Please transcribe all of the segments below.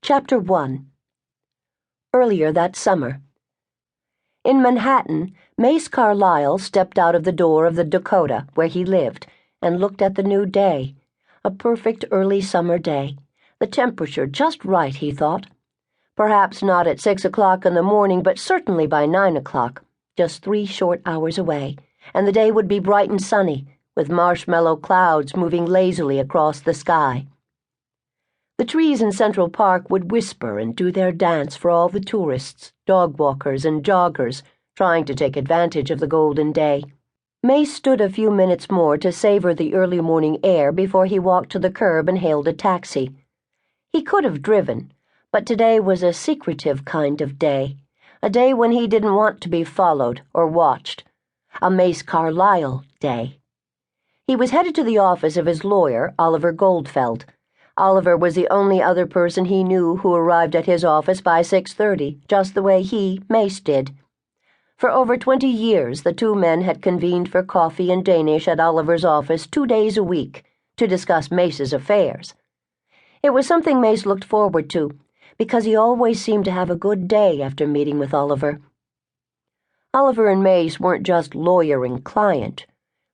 Chapter 1. Earlier that summer. In Manhattan, Mace Carlyle stepped out of the door of the Dakota where he lived and looked at the new day. A perfect early summer day. The temperature just right, he thought. Perhaps not at 6 o'clock in the morning, but certainly by 9 o'clock, just 3 short hours away, and the day would be bright and sunny, with marshmallow clouds moving lazily across the sky. The trees in Central Park would whisper and do their dance for all the tourists, dog walkers, and joggers trying to take advantage of the golden day. Mace stood a few minutes more to savor the early morning air before he walked to the curb and hailed a taxi. He could have driven, but today was a secretive kind of day, a day when he didn't want to be followed or watched, a Mace Carlyle day. He was headed to the office of his lawyer, Oliver Goldfeld. Oliver was the only other person he knew who arrived at his office by 6:30, just the way he, Mace, did. For over 20 years, the two men had convened for coffee and Danish at Oliver's office 2 days a week to discuss Mace's affairs. It was something Mace looked forward to, because he always seemed to have a good day after meeting with Oliver. Oliver and Mace weren't just lawyer and client.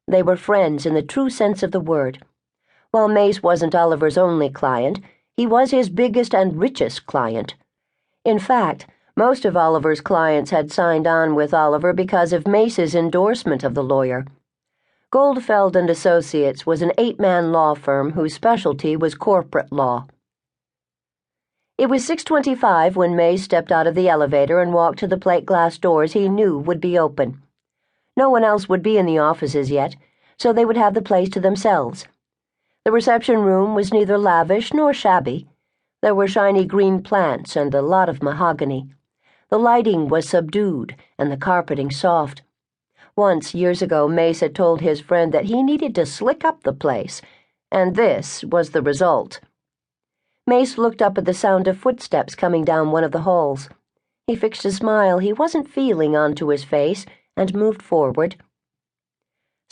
They were friends in the true sense of the word. While Mace wasn't Oliver's only client, he was his biggest and richest client. In fact, most of Oliver's clients had signed on with Oliver because of Mace's endorsement of the lawyer. Goldfeld and Associates was an 8-man law firm whose specialty was corporate law. It was 6:25 when Mace stepped out of the elevator and walked to the plate glass doors he knew would be open. No one else would be in the offices yet, so they would have the place to themselves. The reception room was neither lavish nor shabby. There were shiny green plants and a lot of mahogany. The lighting was subdued and the carpeting soft. Once, years ago, Mace had told his friend that he needed to slick up the place, and this was the result. Mace looked up at the sound of footsteps coming down one of the halls. He fixed a smile he wasn't feeling onto his face and moved forward.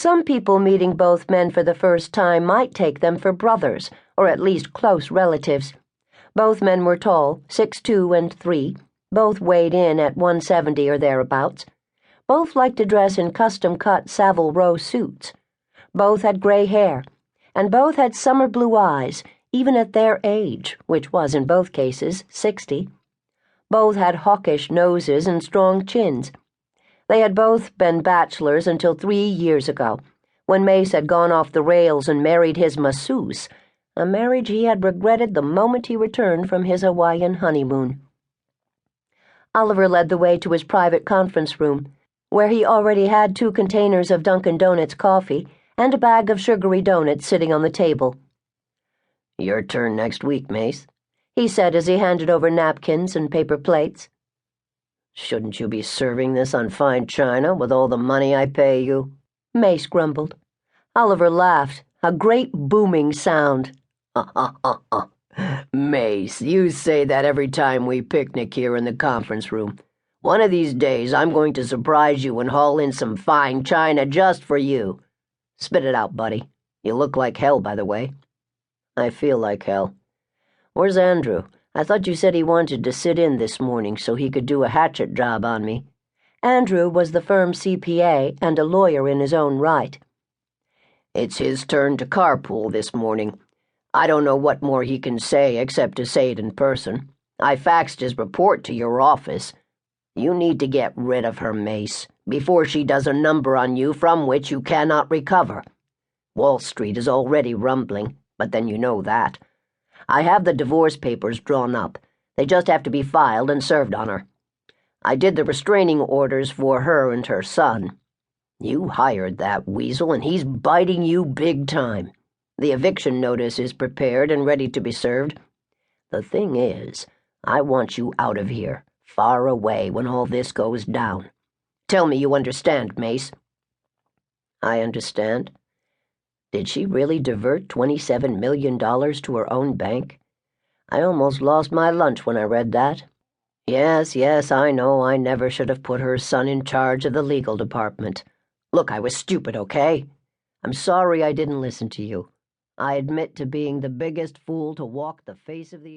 Some people meeting both men for the first time might take them for brothers, or at least close relatives. Both men were tall, 6'2" and 3. Both weighed in at 170 or thereabouts. Both liked to dress in custom-cut Savile Row suits. Both had gray hair, and both had summer blue eyes, even at their age, which was in both cases 60. Both had hawkish noses and strong chins. They had both been bachelors until 3 years ago, when Mace had gone off the rails and married his masseuse, a marriage he had regretted the moment he returned from his Hawaiian honeymoon. Oliver led the way to his private conference room, where he already had 2 containers of Dunkin' Donuts coffee and a bag of sugary donuts sitting on the table. "Your turn next week, Mace," he said as he handed over napkins and paper plates. "Shouldn't you be serving this on fine china with all the money I pay you?" Mace grumbled. Oliver laughed, a great booming sound. "Mace, you say that every time we picnic here in the conference room. One of these days I'm going to surprise you and haul in some fine china just for you. Spit it out, buddy. You look like hell, by the way." "I feel like hell. Where's Andrew? I thought you said he wanted to sit in this morning so he could do a hatchet job on me." Andrew was the firm's CPA and a lawyer in his own right. "It's his turn to carpool this morning. I don't know what more he can say except to say it in person. I faxed his report to your office. You need to get rid of her, Mace, before she does a number on you from which you cannot recover. Wall Street is already rumbling, but then you know that. I have the divorce papers drawn up. They just have to be filed and served on her. I did the restraining orders for her and her son. You hired that weasel, and he's biting you big time. The eviction notice is prepared and ready to be served. The thing is, I want you out of here, far away when all this goes down. Tell me you understand, Mace." "I understand. Did she really divert $27 million to her own bank? I almost lost my lunch when I read that. Yes, I know I never should have put her son in charge of the legal department. Look, I was stupid, okay? I'm sorry I didn't listen to you. I admit to being the biggest fool to walk the face of the earth."